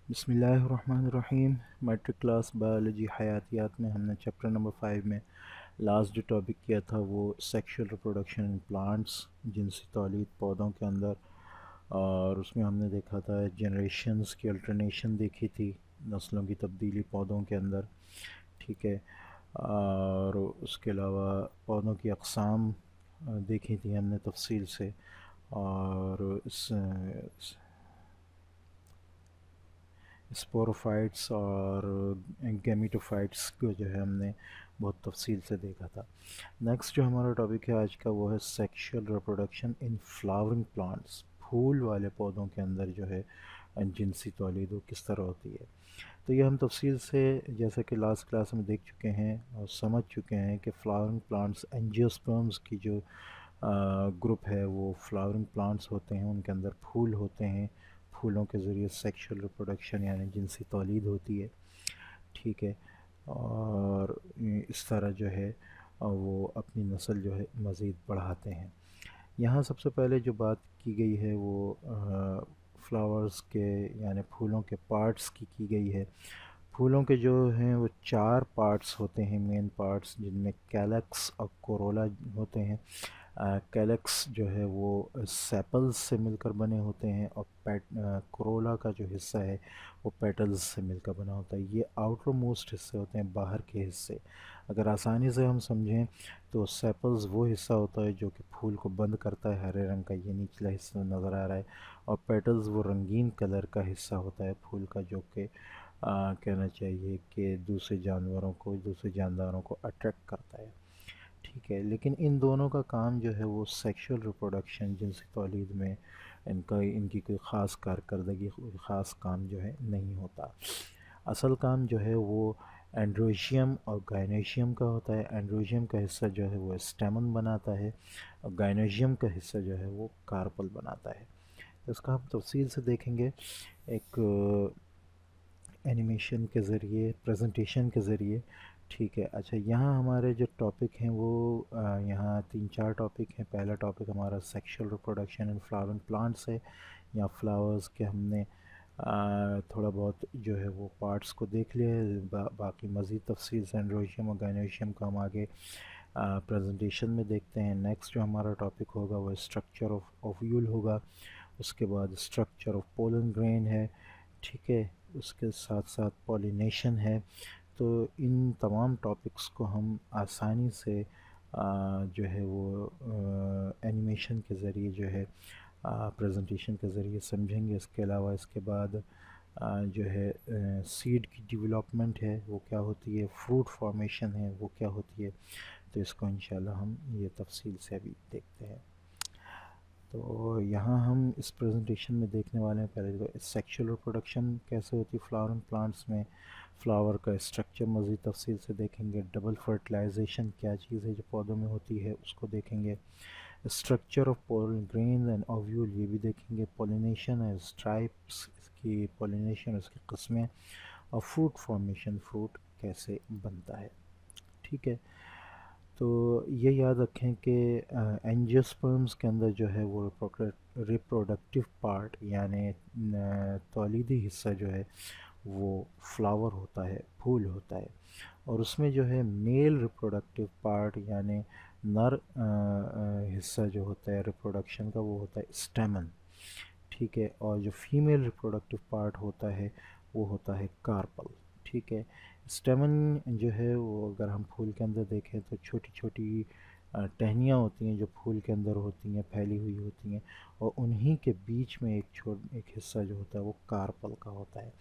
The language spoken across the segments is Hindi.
बिस्मिल्लाहिर्रहमानिर्रहीम। मैट्रिक क्लास बायोलॉजी हयातियात में हमने चैप्टर नंबर 5 में लास्ट जो टॉपिक किया था वो सेक्सुअल रिप्रोडक्शन इन प्लांट्स, जिनसी तौलीद पौधों के अंदर। और उसमें हमने देखा था जनरेशंस की अल्टरनेशन देखी थी, नस्लों की तब्दीली पौधों के अंदर। ठीक है। और उसके अलावा पौधों की अक़साम देखी थी हमने तफसील से। और स्पोरोफाइट्स और गैमीटोफाइट्स को जो है हमने बहुत तफसील से देखा था। नेक्स्ट जो हमारा टॉपिक है आज का वो है sexual reproduction in flowering plants. फूल वाले पौधों के अंदर जो है जिनसी तौलीद वो किस तरह होती है। तो ये हम तफसील से जैसे कि लास्ट क्लास में देख चुके हैं और समझ चुके हैं कि फ्लावरिंग प्लांट्स एंजियोस्पर्म्स की जो ग्रुप है वो फ्लावरिंग प्लांट्स होते हैं, उनके अंदर फूल होते हैं। फूलों के ज़रिए सेक्सुअल रिप्रोडक्शन यानी जिनसी तौलीद होती है। ठीक है। और इस तरह जो है वो अपनी नस्ल जो है मज़ीद बढ़ाते हैं। यहाँ सबसे पहले जो बात की गई है वो फ्लावर्स के यानी फूलों के पार्ट्स की गई है। फूलों के जो हैं वो चार पार्ट्स होते हैं, मेन पार्ट्स, जिनमें कैलक्स और कोरोला होते हैं। कैलक्स जो है वो सेपल्स से मिलकर बने होते हैं और कोरोला का जो हिस्सा है वो पेटल्स से मिलकर बना होता है। ये आउटर मोस्ट हिस्से होते हैं, बाहर के हिस्से। अगर आसानी से हम समझें तो सेपल्स वो हिस्सा होता है जो कि फूल को बंद करता है, हरे रंग का ये निचला हिस्सा नज़र आ रहा है। और पेटल्स वो रंगीन कलर का हिस्सा होता है फूल का, जो कि कहना चाहिए कि दूसरे जानदारों को अट्रैक्ट करता है। ठीक है। लेकिन इन दोनों का काम जो है वो सेक्सुअल रिप्रोडक्शन, जिनसी तौलीद में इनकी कोई ख़ास कारकर्दगी, कोई ख़ास काम जो है नहीं होता। असल काम जो है वो एंड्रोशियम और गायनेशियम का होता है। एंड्रोशियम का हिस्सा जो है वो स्टेमन बनाता है और गायनेशियम का हिस्सा जो है वो कार्पल बनाता है। तो इसका हम तफसील से देखेंगे एक एनिमेशन के ज़रिए, प्रेजेंटेशन के ज़रिए। ठीक है। अच्छा, यहाँ हमारे जो टॉपिक हैं वो यहाँ तीन चार टॉपिक हैं। पहला टॉपिक हमारा sexual reproduction in flowering plants है, या फ्लावर्स के हमने थोड़ा बहुत जो है वो पार्ट्स को देख लिया है। बाकी मज़ीद तफसील से एंड्रोशियम और गायनेशियम का हम आगे प्रेजेंटेशन में देखते हैं। नेक्स्ट जो हमारा टॉपिक होगा वो स्ट्रक्चर ऑफ ओव्यूल होगा। उसके बाद स्ट्रक्चर ऑफ पोलन ग्रेन है। ठीक है। उसके साथ साथ पॉलिनेशन है। तो इन तमाम टॉपिक्स को हम आसानी से जो है वो एनिमेशन के ज़रिए जो है प्रेजेंटेशन के ज़रिए समझेंगे। इसके अलावा इसके बाद जो है सीड की डेवलपमेंट है वो क्या होती है, फ्रूट फॉर्मेशन है वो क्या होती है। तो इसको इंशाल्लाह हम ये तफसील से अभी देखते हैं। तो यहाँ हम इस प्रेजेंटेशन में देखने वाले हैं पहले तो सेक्सुअल रिप्रोडक्शन कैसे होती है फ्लावरिंग प्लांट्स में। फ्लावर का स्ट्रक्चर मज़ीद तफसील से देखेंगे। डबल फर्टिलाइजेशन क्या चीज़ है जो पौधों में होती है उसको देखेंगे। Structure of pollen grain and ovule ये भी देखेंगे। पोलिनेशन एंड स्ट्राइप्स, इसकी पोलिनेशन, उसकी किस्में। और फ्रूट फॉर्मेशन, फ्रूट कैसे बनता है। ठीक है। तो ये याद रखें कि एंजियोस्पर्म्स के अंदर जो है वो रिप्रोडक्टिव पार्ट यानी तौलीदी हिस्सा जो है वो फ्लावर होता है, फूल होता है। और उसमें जो है मेल रिप्रोडक्टिव पार्ट यानी नर हिस्सा जो होता है रिप्रोडक्शन का वो होता है स्टेमन। ठीक है। और जो फीमेल रिप्रोडक्टिव पार्ट होता है वो होता है कार्पल। ठीक है। स्टेमन जो है वो अगर हम फूल के अंदर देखें तो छोटी छोटी टहनियाँ होती हैं जो फूल के अंदर होती हैं, फैली हुई होती हैं। और उन्हीं के बीच में एक हिस्सा जो होता है वो कार्पल का होता है।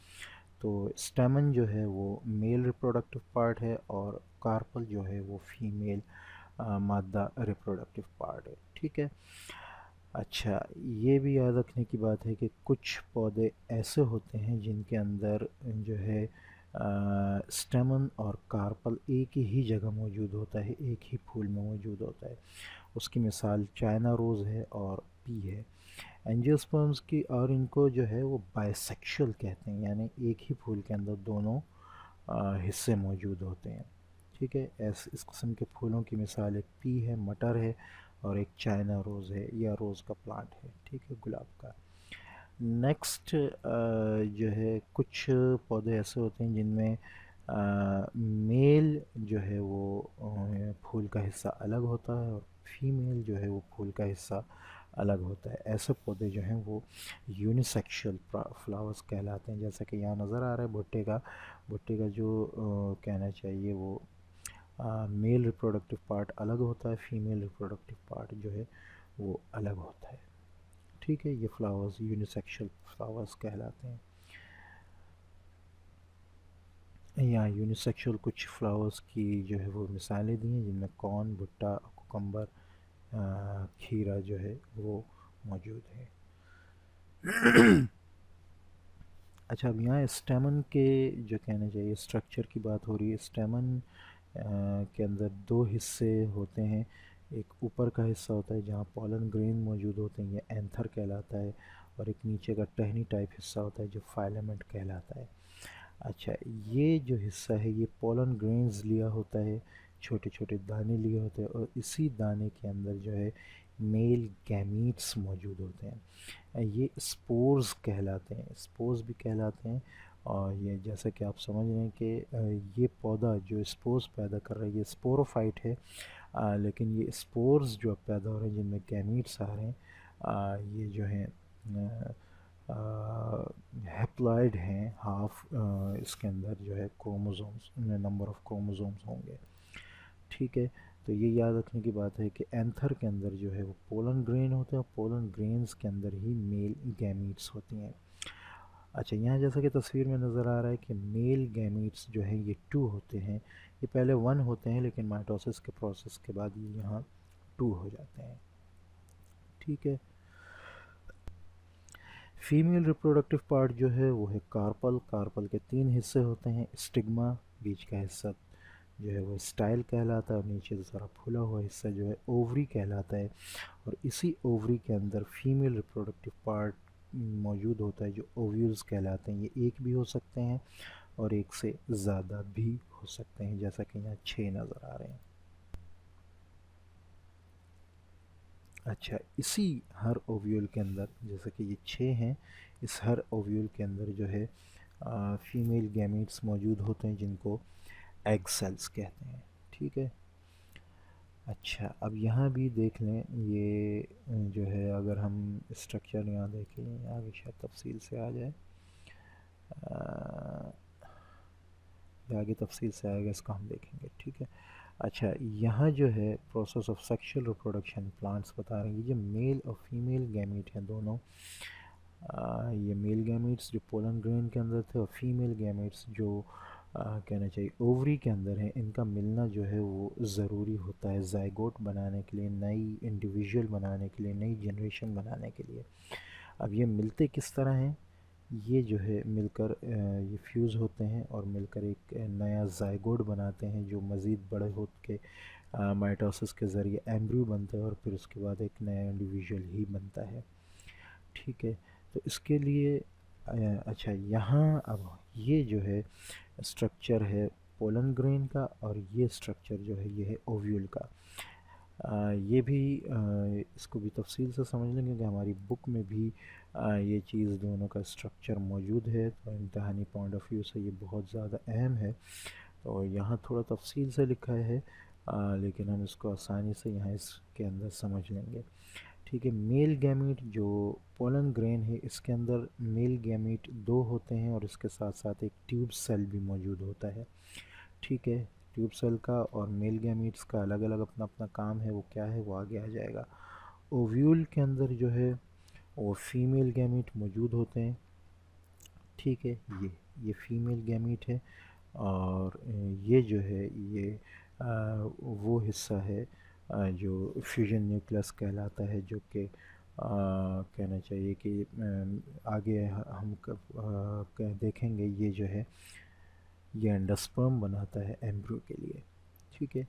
तो स्टेमन जो है वो मेल रिप्रोडक्टिव पार्ट है और कार्पल जो है वो फीमेल मादा रिप्रोडक्टिव पार्ट है। ठीक है। अच्छा, ये भी याद रखने की बात है कि कुछ पौधे ऐसे होते हैं जिनके अंदर जो है स्टेमन और कार्पल एक ही जगह मौजूद होता है, एक ही फूल में मौजूद होता है। उसकी मिसाल चाइना रोज़ है और पी है। एंजियोस्पर्म्स की, और इनको जो है वो बाइसेक्सुअल कहते हैं, यानी एक ही फूल के अंदर दोनों हिस्से मौजूद होते हैं। ठीक है। ऐसे इस किस्म के फूलों की मिसाल एक पी है, मटर है, और एक चाइना रोज़ है या रोज़ का प्लांट है। ठीक है, गुलाब का। नेक्स्ट जो है कुछ पौधे ऐसे होते हैं जिनमें मेल जो है वो फूल का हिस्सा अलग होता है और फीमेल जो है वो फूल का हिस्सा अलग होता है। ऐसे पौधे जो हैं वो यूनिसेक्सुअल फ्लावर्स कहलाते हैं। जैसा कि यहाँ नज़र आ रहा है भुट्टे का जो कहना चाहिए वो मेल रिप्रोडक्टिव पार्ट अलग होता है, फीमेल रिप्रोडक्टिव पार्ट जो है वो अलग होता है। ठीक है, ये फ्लावर्स यूनिसेक्सुअल फ्लावर्स कहलाते हैं। यहाँ यूनिसेक्सुअल कुछ फ्लावर्स की जो है वो मिसालें दी हैं जिनमें कॉर्न, भुट्टा, कुकम्बर, खीरा जो है वो मौजूद है। अच्छा, अब यहाँ स्टेमन के जो कहना चाहिए स्ट्रक्चर की बात हो रही है। स्टेमन के अंदर दो हिस्से होते हैं। एक ऊपर का हिस्सा होता है जहाँ पॉलन ग्रेन मौजूद होते हैं, ये एंथर कहलाता है। और एक नीचे का टहनी टाइप हिस्सा होता है जो फाइलामेंट कहलाता है। अच्छा, ये जो हिस्सा है ये पोलन ग्रेन्स लिया होता है, छोटे छोटे दाने लिए होते हैं और इसी दाने के अंदर जो है मेल गैमीट्स मौजूद होते हैं। ये स्पोर्स कहलाते हैं, स्पोर्स भी कहलाते हैं। और ये जैसा कि आप समझ रहे हैं कि ये पौधा जो स्पोर्स पैदा कर रहा है ये स्पोरोफाइट है। लेकिन ये स्पोर्स जो पैदा हो रहे हैं जिनमें गैमीट्स आ रहे हैं, ये जो हैं हैप्लॉइड हैं। हाफ इसके अंदर जो है क्रोमोसोम्स, नंबर ऑफ क्रोमोसोम्स होंगे। ठीक है, तो ये याद रखने की बात है कि एंथर के अंदर जो है वो पोलन ग्रेन होते हैं और पोलन ग्रेन्स के अंदर ही मेल गैमीट्स होती हैं। अच्छा, यहाँ जैसा कि तस्वीर में नज़र आ रहा है कि मेल गैमीट्स जो है ये 2 होते हैं। ये पहले 1 होते हैं लेकिन माइटोसिस के प्रोसेस के बाद ये यहाँ 2 हो जाते हैं। ठीक है, फीमेल रिप्रोडक्टिव पार्ट जो है वो है कार्पल। कार्पल के 3 हिस्से होते हैं। स्टिग्मा, बीच का हिस्सा जो है वो स्टाइल कहलाता है और नीचे से सारा फूला हुआ हिस्सा जो है ओवरी कहलाता है। और इसी ओवरी के अंदर फीमेल रिप्रोडक्टिव पार्ट मौजूद होता है जो ओव्यूल्स कहलाते हैं। ये एक भी हो सकते हैं और एक से ज़्यादा भी हो सकते हैं, जैसा कि यहाँ 6 नज़र आ रहे हैं। अच्छा, इसी हर ओव्यूल के अंदर जैसे कि ये 6 हैं, इस हर ओव्यूल के अंदर जो है फीमेल गैमीट्स मौजूद होते हैं जिनको एग सेल्स कहते हैं। ठीक है, अच्छा अब यहाँ भी देख लें, ये जो है अगर हम स्ट्रक्चर यहाँ देखें आगे शायद तफसील से आ जाए, ये आगे तफसील से आएगा, इसको हम देखेंगे। ठीक है, अच्छा यहाँ जो है process of sexual reproduction plants बता रहे हैं। ये जो मेल और फीमेल गैमीट हैं दोनों, ये मेल गैमीट्स जो पोलन ग्रेन के अंदर थे और फीमेल गैमीट्स जो कहना चाहिए ओवरी के अंदर हैं, इनका मिलना जो है वो ज़रूरी होता है ज़ाइगोट बनाने के लिए, नई इंडिविजुअल बनाने के लिए, नई जनरेशन बनाने के लिए। अब ये मिलते किस तरह हैं, ये जो है मिलकर ये फ्यूज़ होते हैं और मिलकर एक नया ज़ाइगोट बनाते हैं जो मज़ीद बड़े होत के माइटोसिस के ज़रिए एम्ब्रियो बनता है और फिर उसके बाद एक नया इंडिविजुअल ही बनता है। ठीक है, तो इसके लिए अच्छा यहाँ अब ये जो है स्ट्रक्चर है पोलन ग्रेन का और ये स्ट्रक्चर जो है ये है ओव्यूल का। ये भी इसको भी तफसील से समझ लेंगे कि हमारी बुक में भी ये चीज़ दोनों का स्ट्रक्चर मौजूद है, तो इम्तहानी पॉइंट ऑफ व्यू से ये बहुत ज़्यादा अहम है। तो यहाँ थोड़ा तफसील से लिखा है, लेकिन हम इसको आसानी से यहाँ इसके अंदर समझ लेंगे। ठीक है, मेल गैमीट जो पोलन ग्रेन है इसके अंदर मेल गैमीट 2 होते हैं और इसके साथ साथ एक ट्यूब सेल भी मौजूद होता है। ठीक है, ट्यूब सेल का और मेल गैमीट्स का अलग अलग अपना अपना काम है, वो क्या है वो आगे आ जाएगा। ओव्यूल के अंदर जो है वो फीमेल गैमीट मौजूद होते हैं। ठीक है, ये फीमेल गैमीट है और ये जो है ये वो हिस्सा है जो फ्यूजन न्यूक्लियस कहलाता है, जो कि कहना चाहिए कि आगे हम देखेंगे ये जो है ये एंडोस्पर्म बनाता है एम्ब्रियो के लिए। ठीक है,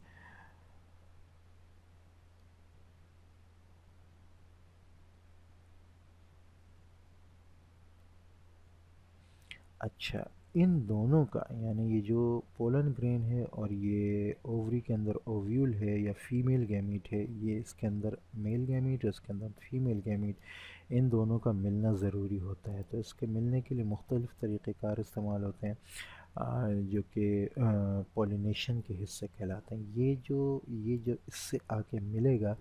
अच्छा इन दोनों का यानी ये जो पोलन ग्रेन है और ये ओवरी के अंदर ओव्यूल है या फीमेल गैमीट है, ये इसके अंदर मेल गैमीट है, इसके अंदर फीमेल गैमीट, इन दोनों का मिलना ज़रूरी होता है। तो इसके मिलने के लिए मुख्तलिफ़ तरीक़ेकार इस्तेमाल होते हैं, जो कि पॉलिनेशन के हिस्से कहलाते हैं। ये जो इससे आके मिलेगा,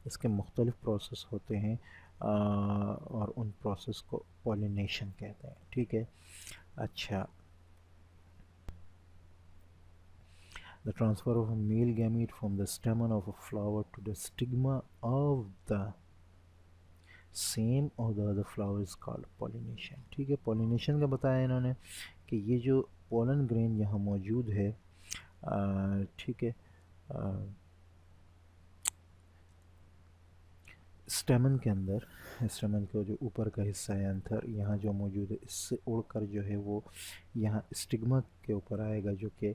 इसके मुख्तलिफ़ प्रोसेस होते हैं, और उन प्रोसेस को पॉलिनेशन कहते हैं। ठीक है। अच्छा, the transfer of a male gamete from the stamen of a flower to the stigma of the same or the other flower is called pollination। ठीक है, pollination का बताया इन्होंने कि ये जो pollen grain यहाँ मौजूद है, ठीक है, स्टेमन के अंदर, स्टेमन का जो ऊपर का हिस्सा है एंथर, यहाँ जो मौजूद है, इससे उड़कर जो है वो यहाँ स्टिग्मा के ऊपर आएगा, जो कि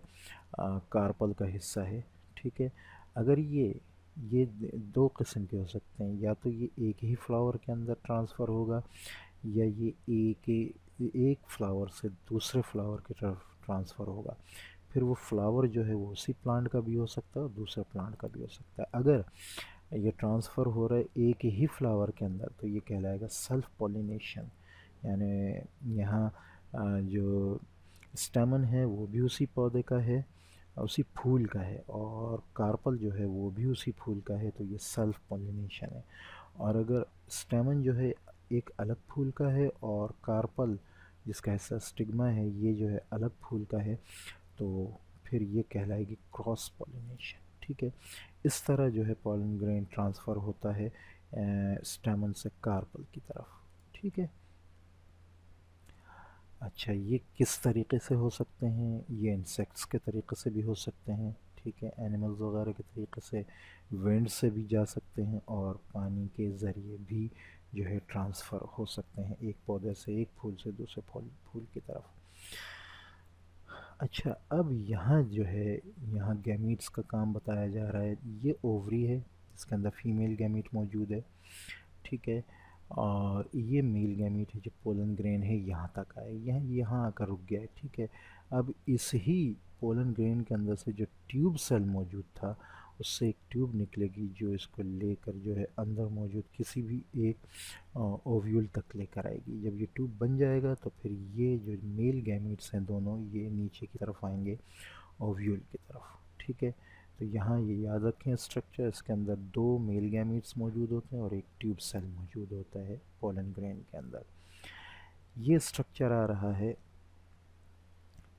कार्पल का हिस्सा है। ठीक है। अगर ये दो किस्म के हो सकते हैं, या तो ये एक ही फ्लावर के अंदर ट्रांसफ़र होगा, या ये एक फ्लावर से दूसरे फ्लावर की तरफ ट्रांसफ़र होगा। फिर वो फ्लावर जो है वो उसी प्लांट का भी हो सकता है और दूसरे प्लांट का भी हो सकता है। अगर ये ट्रांसफ़र हो रहा है एक ही फ्लावर के अंदर, तो ये कहलाएगा सेल्फ पॉलिनेशन। यानी यहाँ जो स्टेमन है वो भी उसी पौधे का है, उसी फूल का है, और कार्पल जो है वो भी उसी फूल का है, तो ये सेल्फ पॉलिनेशन है। और अगर स्टेमन जो है एक अलग फूल का है और कार्पल जिसका हिस्सा स्टिग्मा है ये जो है अलग फूल का है, तो फिर ये कहलाएगी क्रॉस पॉलिनेशन। ठीक है। इस तरह जो है पॉलन ग्रेन ट्रांसफ़र होता है स्टेमन से कार्पल की तरफ। ठीक है। अच्छा, ये किस तरीके से हो सकते हैं? ये इंसेक्ट्स के तरीके से भी हो सकते हैं, ठीक है, एनिमल्स वगैरह के तरीके से, विंड से भी जा सकते हैं, और पानी के ज़रिए भी जो है ट्रांसफ़र हो सकते हैं, एक पौधे से एक फूल से दूसरे फूल की तरफ। अच्छा, अब यहाँ जो है, यहाँ गैमीट्स का काम बताया जा रहा है। ये ओवरी है जिसके अंदर फीमेल गैमीट मौजूद है, ठीक है, और ये मेल गैमीट है जो पोलन ग्रेन है यहाँ तक आए, यहाँ आकर रुक गया है। ठीक है। अब इस ही पोलन ग्रेन के अंदर से जो ट्यूब सेल मौजूद था, उससे एक ट्यूब निकलेगी जो इसको लेकर जो है अंदर मौजूद किसी भी एक ओव्यूल तक लेकर आएगी। जब ये ट्यूब बन जाएगा तो फिर ये जो मेल गैमीट्स हैं दोनों, ये नीचे की तरफ आएंगे ओव्यूल की तरफ। ठीक है। तो यहाँ ये याद रखें स्ट्रक्चर, इसके अंदर दो मेल गैमीट्स मौजूद होते हैं और एक ट्यूब सेल मौजूद होता है पोलन ग्रेन के अंदर। ये स्ट्रक्चर आ रहा है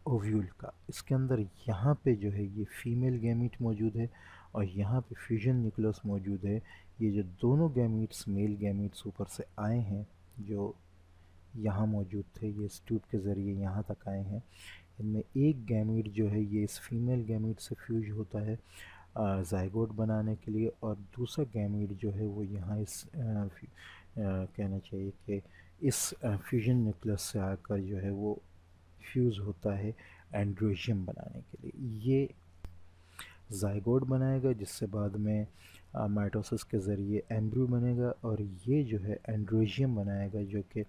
ओव्यूल का। इसके अंदर यहाँ पे जो है ये फीमेल गैमीट मौजूद है और यहाँ पे फ्यूजन न्यूक्लियस मौजूद है। ये जो दोनों गैमीट्स, मेल गैमीट्स ऊपर से आए हैं, जो यहाँ मौजूद थे, ये इस ट्यूब के ज़रिए यहाँ तक आए हैं। इनमें एक गैमीट जो है ये इस फीमेल गैमीट से फ्यूज होता है ज़ाइगोट बनाने के लिए, और दूसरा गैमीट जो है वो यहाँ इस कहना चाहिए कि इस फ्यूजन न्यूक्लियस से आकर जो है वो फ्यूज़ होता है एंड्रोशियम बनाने के लिए। ये ज़ाइगोट बनाएगा जिससे बाद में माइटोसिस के ज़रिए एम्ब्रियो बनेगा, और ये जो है एंड्रोशियम बनाएगा जो कि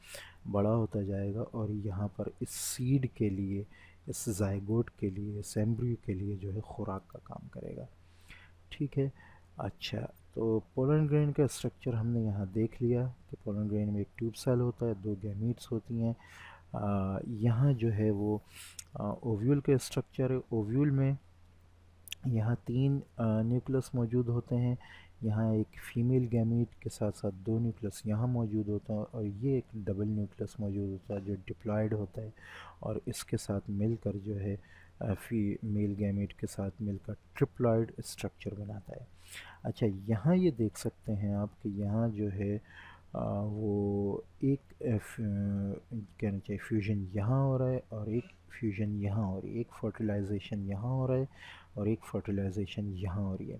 बड़ा होता जाएगा और यहाँ पर इस सीड के लिए, इस ज़ाइगोट के लिए, इस एम्ब्रियो के लिए जो है खुराक का काम करेगा। ठीक है। अच्छा, तो पोलन ग्रेन का स्ट्रक्चर हमने यहाँ देख लिया कि पोलन ग्रेन में एक ट्यूब सेल होता है, दो गैमीट्स होती हैं। यहाँ जो है वो ओव्यूल का स्ट्रक्चर है। ओव्यूल में यहाँ तीन न्यूक्लियस मौजूद होते हैं। यहाँ एक फीमेल गैमीट के साथ साथ दो न्यूक्लियस यहाँ मौजूद होता है, और ये एक डबल न्यूक्लियस मौजूद होता है जो डिप्लॉयड होता है, और इसके साथ मिलकर जो है फीमेल गैमीट के साथ मिलकर ट्रिप्लॉयड स्ट्रक्चर बनाता है। अच्छा, यहाँ ये देख सकते हैं आप कि यहाँ जो है वो एक कहना चाहिए फ्यूजन यहाँ हो रहा है और एक फ्यूजन यहाँ हो रही है, एक फर्टिलाइजेशन यहाँ हो रहा है और एक फर्टिलाइजेशन यहाँ हो रही है।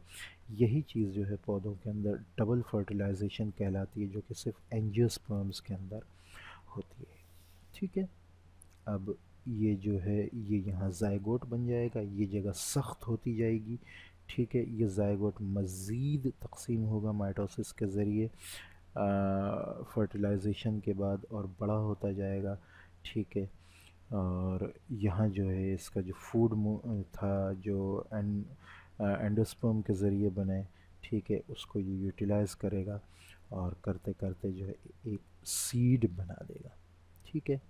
यही चीज़ जो है पौधों के अंदर डबल फर्टिलाइजेशन कहलाती है, जो कि सिर्फ एंजियोस्पर्म्स के अंदर होती है। ठीक है। अब ये जो है ये यहाँ ज़ाइगोट बन जाएगा, ये जगह सख्त होती जाएगी। ठीक है। ये ज़ाइगोट मज़ीद तक़सीम होगा माइटोसिस के ज़रिए फर्टिलाइजेशन के बाद और बड़ा होता जाएगा। ठीक है। और यहाँ जो है इसका जो फूड था जो एंडोस्पर्म के ज़रिए बने, ठीक है, उसको ये यूटिलाइज़ करेगा और करते करते जो है एक सीड बना देगा, ठीक है।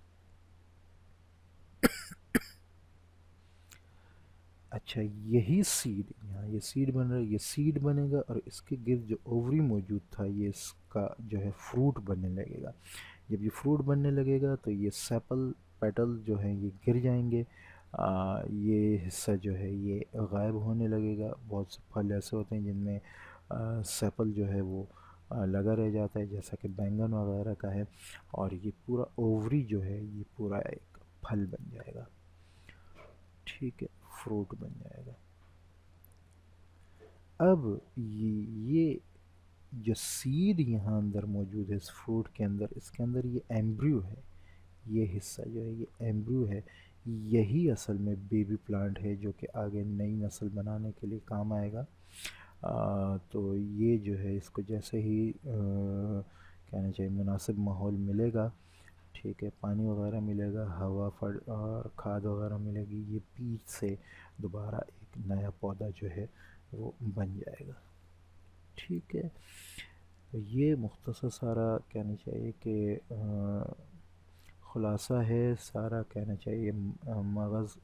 अच्छा, यही सीड, यहाँ ये सीड बन रहा है, ये सीड बनेगा और इसके गिर्द जो ओवरी मौजूद था ये इसका जो है फ्रूट बनने लगेगा। जब ये फ्रूट बनने लगेगा तो ये सेपल पेटल जो है ये गिर जाएंगे, ये हिस्सा जो है ये गायब होने लगेगा। बहुत से फल ऐसे होते हैं जिनमें सेपल जो है वो लगा रह जाता है, जैसा कि बैंगन वगैरह का है, और ये पूरा ओवरी जो है ये पूरा एक फल बन जाएगा, ठीक है, फ्रूट बन जाएगा। अब ये जो सीड यहाँ अंदर मौजूद है इस फ्रूट के अंदर, इसके अंदर ये एम्ब्रियो है, ये हिस्सा जो है ये एम्ब्रियो है, यही असल में बेबी प्लांट है जो कि आगे नई नस्ल बनाने के लिए काम आएगा। तो ये जो है इसको जैसे ही कहना चाहिए मुनासिब माहौल मिलेगा, ठीक है, पानी वगैरह मिलेगा, हवा फल और खाद वगैरह मिलेगी, ये बीज से दोबारा एक नया पौधा जो है वो बन जाएगा, ठीक है। तो ये मुख्तसर सारा कहना चाहिए कि ख़ुलासा है, सारा कहना चाहिए मगज़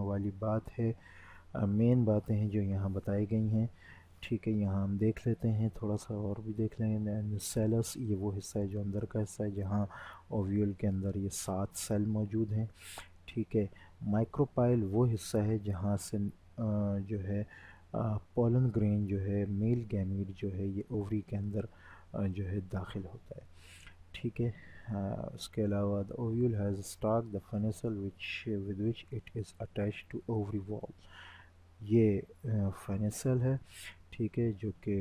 वाली बात है, मेन बातें हैं जो यहाँ बताई गई हैं, ठीक है। यहाँ हम देख लेते हैं, थोड़ा सा और भी देख लेंगे। सेलस, ये वो हिस्सा है जो अंदर का हिस्सा है जहाँ ओव्यूल के अंदर ये 7 सेल मौजूद हैं, ठीक है। माइक्रोपाइल वो हिस्सा है जहाँ से जो है पोलन ग्रेन जो है मेल गैमीट जो है ये ओवरी के अंदर जो है दाखिल होता है, ठीक है। उसके अलावा the ovule has stalk the funicle which with which it is attach to ovary wall, ये फनेसल है, ठीक है, जो कि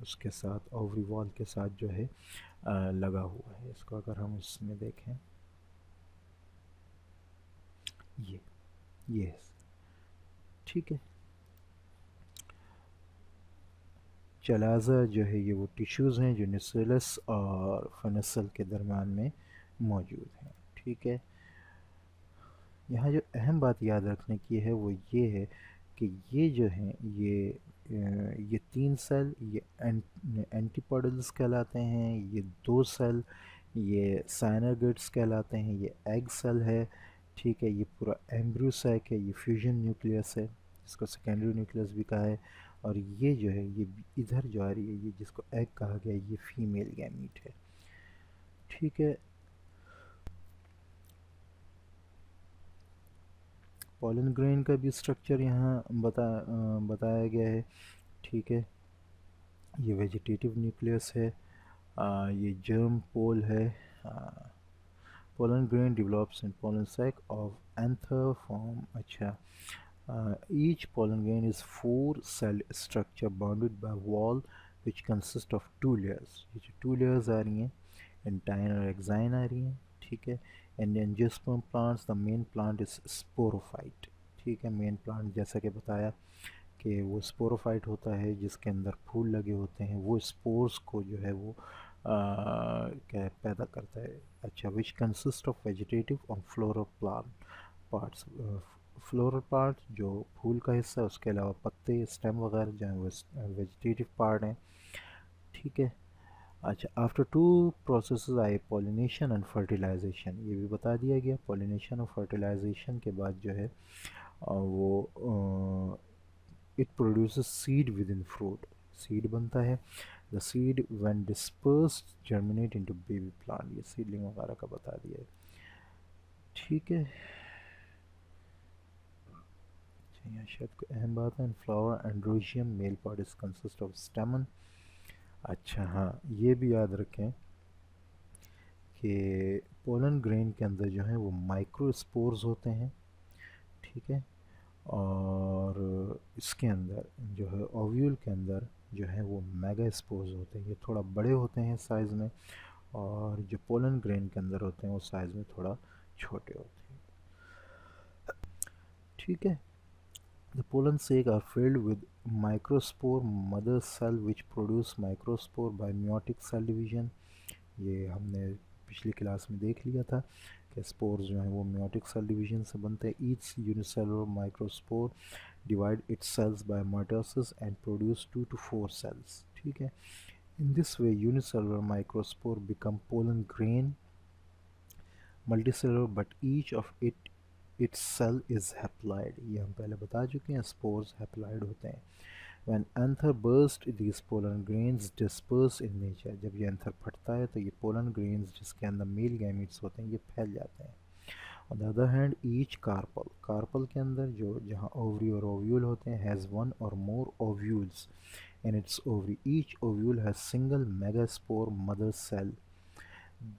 उसके साथ ओवरी वॉल के साथ जो है लगा हुआ है। इसको अगर हम इसमें देखें, ये ये ठीक है। चलाज़ा जो है ये वो टिश्यूज़ हैं जो न्यूक्लियस और फनेसल के दरम्यान में मौजूद हैं, ठीक है। यहाँ जो अहम बात याद रखने की है वो ये है कि ये जो हैं ये 3 सेल ये एंटीपोडल्स कहलाते हैं, ये 2 सेल ये साइनोगेट्स कहलाते हैं, ये एग सेल है, ठीक है। ये पूरा एम्ब्रियो सैक है, ये फ्यूजन न्यूक्लियस है जिसको सेकेंडरी न्यूक्लियस भी कहा है, और ये जो है ये इधर जो आ रही है ये जिसको एग कहा गया ये फीमेल गैमीट है, ठीक है। पॉलन ग्रेन का भी स्ट्रक्चर यहाँ बताया गया है, ठीक है। ये वेजिटेटिव न्यूक्लियस है, ये जर्म पोल है, pollen grain develops in pollen sac of anther form, अच्छा। Each pollen grain is 4-cell structure bounded by wall which consist of 2 layers, ये जो 2 layers आ रही हैं एंटाइन और एक्साइन आ रही हैं, ठीक है। And angiosperm plants the main plant is sporophyte, ठीक है। मेन प्लांट जैसा कि बताया कि वो स्पोरोफाइट होता है जिसके अंदर फूल लगे होते हैं, वो स्पोर्स को जो है वो क्या पैदा करता है, अच्छा। विच कंसिस्ट ऑफ वेजिटेटिव और floral plant parts, floral part जो फूल का हिस्सा है, उसके अलावा पत्ते स्टेम वगैरह जो हैं वो वेजिटेटिव पार्ट हैं, ठीक है। अच्छा, आफ्टर टू प्रोसेसेस आए पॉलिनेशन एंड फर्टिलाइजेशन, ये भी बता दिया गया। पॉलिनेशन और फर्टिलाइजेशन के बाद जो है वो it produces seed with in fruit, seed बनता है। The seed when dispersed germinate into baby plant, ये सीडलिंग वगैरह का बता दिया है, ठीक है। अच्छा, यहाँ शायद कोई अहम बात है। Flower androecium male part is consist of स्टेमन, अच्छा हाँ, ये भी याद रखें कि पोलन ग्रेन के अंदर जो है वो माइक्रोस्पोर्स होते हैं, ठीक है। और इसके अंदर जो है ओव्यूल के अंदर जो है वो मेगा स्पोर्स होते हैं, ये थोड़ा बड़े होते हैं साइज़ में, और जो पोलन ग्रेन के अंदर होते हैं वो साइज़ में थोड़ा छोटे होते हैं, ठीक है। The pollen sac are filled with microspore mother cell which produce microspore by meiotic cell division, ये हमने पिछली क्लास में देख लिया था। कि स्पोर्स जो हैं वो मियोटिक सेल डिवीजन से बनते हैं। Each unicellular microspore divide its cells by mitosis and produce 2 to 4 cells. ठीक है, in this way unicellular microspore become pollen grain multicellular but each of its cell is haploid. ये हम पहले बता चुके हैं, स्पोर्स हैप्लॉइड होते हैं। When anther burst, these pollen grains disperse in nature। जब ये एंथर फटता है तो ये पोलन ग्रेन्स जिसके अंदर मेल गैमीट्स होते हैं ये फैल जाते हैं। On the other hand each carpel, carpel के अंदर जो जहाँ ओवरी और ओव्यूल होते हैं, हैज़ वन और more ovules in its ovary. Each ovule has single megaspore mother cell.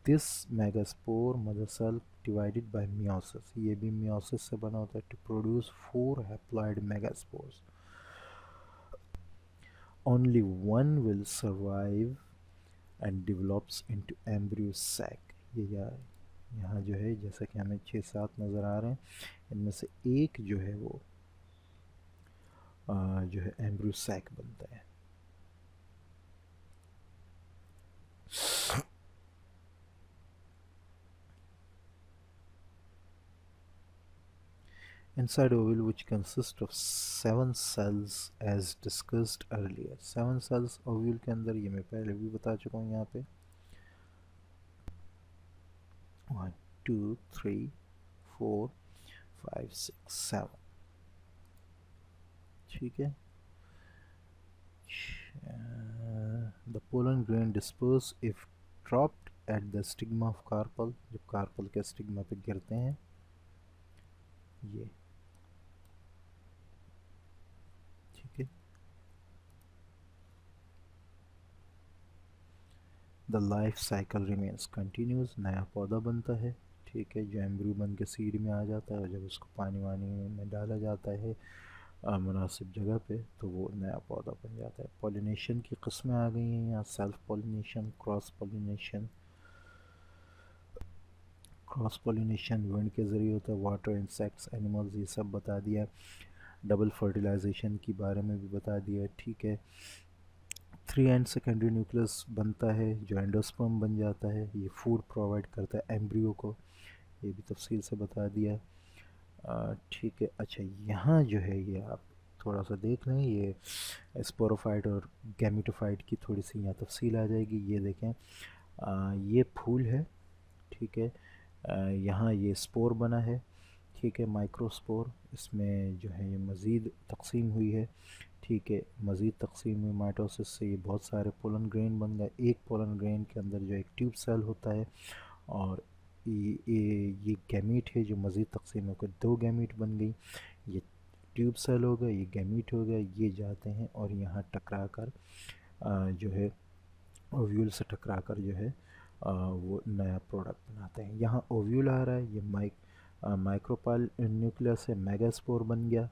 This megaspore mother cell divided by meiosis, ये भी मियोसिस से बना होता है, to produce 4 haploid megaspores. Only one will survive and develops into embryo sac। ये यहाँ जो है जैसा कि हमें 6-7 नज़र आ रहे हैं, इनमें से एक जो है वो जो है एम्ब्रियो सैक बनता है। Inside ovule which consists of 7 cells as discussed earlier। 7 cells ovule के अंदर, ये मैं पहले भी बता चुका हूँ यहाँ पे। 1 2 3 4 5 6 7। ठीक है, the pollen grain disperse if dropped at the stigma of carpel। जब कार्पल के स्टिग्मा पे गिरते हैं ये, ठीक है। The life cycle remains continuous, नया पौधा बनता है। ठीक है, जो एम्ब्रियो बन के सीड में आ जाता है और जब उसको पानी वानी में डाला जाता है मुनासिब जगह पे तो वो नया पौधा बन जाता है। पॉलिनेशन की किस्में आ गई हैं यहाँ, self pollination, cross pollination. Cross pollination wind के ज़रिए होता है, वाटर, इंसेक्ट्स, एनिमल्स, ये सब बता दिया। डबल फर्टिलाइजेशन के बारे में भी बता दिया। ठीक है, 3 एंड सेकेंडरी न्यूक्लियस बनता है जो एंडोस्पर्म बन जाता है, ये फूड प्रोवाइड करता है एम्ब्रियो को, ये भी तफसील से बता दिया। ठीक है, अच्छा यहाँ जो है ये आप थोड़ा सा देख लें, ये स्पोरोफाइट और गैमिटोफाइट की थोड़ी सी यहाँ तफसील आ जाएगी। ये देखें, ये फूल है। ठीक है, यहाँ ये स्पोर बना है। ठीक है, माइक्रोस्पोर, इसमें जो है ये मज़ीद तकसीम हुई है। ठीक है, मज़ीद तकसीम हुई माइटोसिस से, ये बहुत सारे पोलन ग्रेन बन गए। एक पोलन ग्रेन के अंदर जो एक ट्यूब सेल होता है और ये गैमीट है जो मज़ीद तकसीम होकर 2 गैमीट बन गई। ये ट्यूब सेल हो गया, ये गैमीट हो गया, ये जाते हैं और यहाँ टकरा कर जो है ओव्यूल से टकरा कर जो है वो नया प्रोडक्ट बनाते हैं। यहाँ ओव्यूल आ रहा है, ये माइक्रोपाल न्यूक्लियस है, मेगास्पोर बन गया,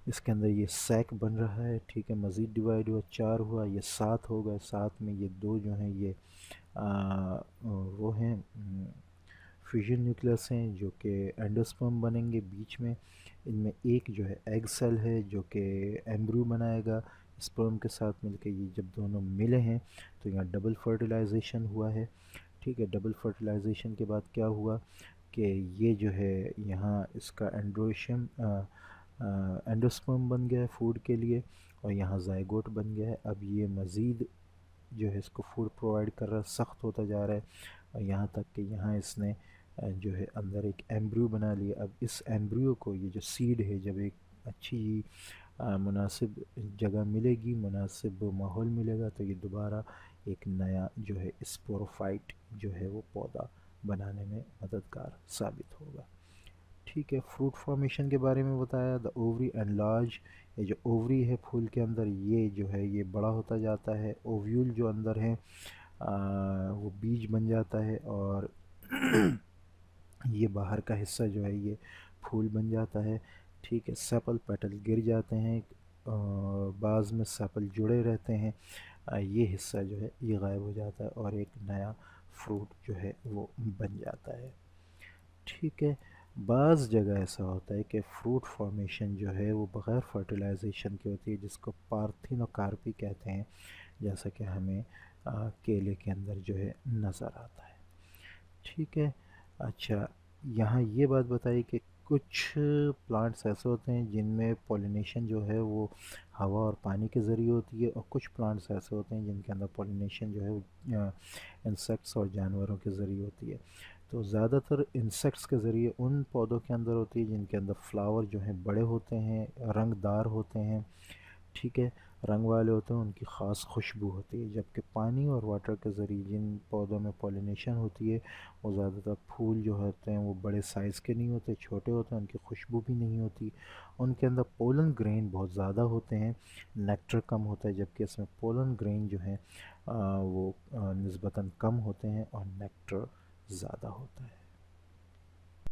इसके अंदर ये सैक बन रहा है। ठीक है, मज़ीद डिवाइड हुआ, 4 हुआ, ये 7 हो गए। 7 में ये 2 जो हैं ये वो हैं फ्यूजन न्यूक्लियस हैं जो कि एंडोस्पर्म बनेंगे बीच में। इनमें एक जो है एग सेल है जो कि एम्ब्रियो बनाएगा स्पर्म के साथ मिलकर। ये जब दोनों मिले हैं तो यहाँ डबल फर्टिलाइजेशन हुआ है। ठीक है, डबल फर्टिलाइजेशन के बाद क्या हुआ कि ये जो है यहाँ इसका एंडोस्पर्म बन गया है फूड के लिए और यहाँ जाइगोट बन गया है। अब ये मज़ीद जो है इसको फूड प्रोवाइड कर रहा है, सख्त होता जा रहा है और यहाँ तक कि यहाँ इसने जो है अंदर एक एम्ब्रियो बना लिया। अब इस एम्ब्रियो को, ये जो सीड है, जब एक अच्छी मुनासिब जगह मिलेगी, मुनासिब माहौल मिलेगा तो ये दोबारा एक नया जो है स्पोरोफाइट जो है वो पौधा बनाने में मददगार साबित होगा। ठीक है, फ्रूट फॉर्मेशन के बारे में बताया। द ओवरी एंड लार्ज, ये जो ओवरी है फूल के अंदर ये जो है ये बड़ा होता जाता है। ओव्यूल जो अंदर है वो बीज बन जाता है और ये बाहर का हिस्सा जो है ये फूल बन जाता है। ठीक है, सेपल पेटल गिर जाते हैं, बाज़ में सेपल जुड़े रहते हैं, ये हिस्सा जो है ये गायब हो जाता है और एक नया फ्रूट जो है वो बन जाता है। ठीक है, बाज़ जगह ऐसा होता है कि फ्रूट फॉर्मेशन जो है वो बग़ैर फर्टिलाइजेशन की होती है जिसको पार्थिनोकार्पी कहते हैं, जैसा कि हमें केले के अंदर जो है नज़र आता है। ठीक है, अच्छा, यहाँ ये बात बताइए कि कुछ प्लांट्स ऐसे होते हैं जिनमें पॉलिनेशन जो है वो हवा और पानी के ज़रिए होती है, और कुछ प्लांट्स ऐसे होते हैं जिनके अंदर पॉलिनेशन जो है वो इंसेक्ट्स और जानवरों के ज़रिए होती है। तो ज़्यादातर इंसेक्ट्स के ज़रिए उन पौधों के अंदर होती है जिनके अंदर फ्लावर जो हैं बड़े होते हैं, रंगदार होते हैं, ठीक है, रंग वाले होते हैं, उनकी ख़ास खुशबू होती है। जबकि पानी और वाटर के ज़रिए जिन पौधों में पॉलिनेशन होती है वो ज़्यादातर फूल जो होते हैं वो बड़े साइज़ के नहीं होते, छोटे होते हैं, उनकी खुशबू भी नहीं होती, उनके अंदर पोलन ग्रेन बहुत ज़्यादा होते हैं, नेक्टर कम होता है, जबकि इसमें पोलन ग्रेन जो है वो निस्बतन कम होते हैं और नेक्टर ज़्यादा होता है।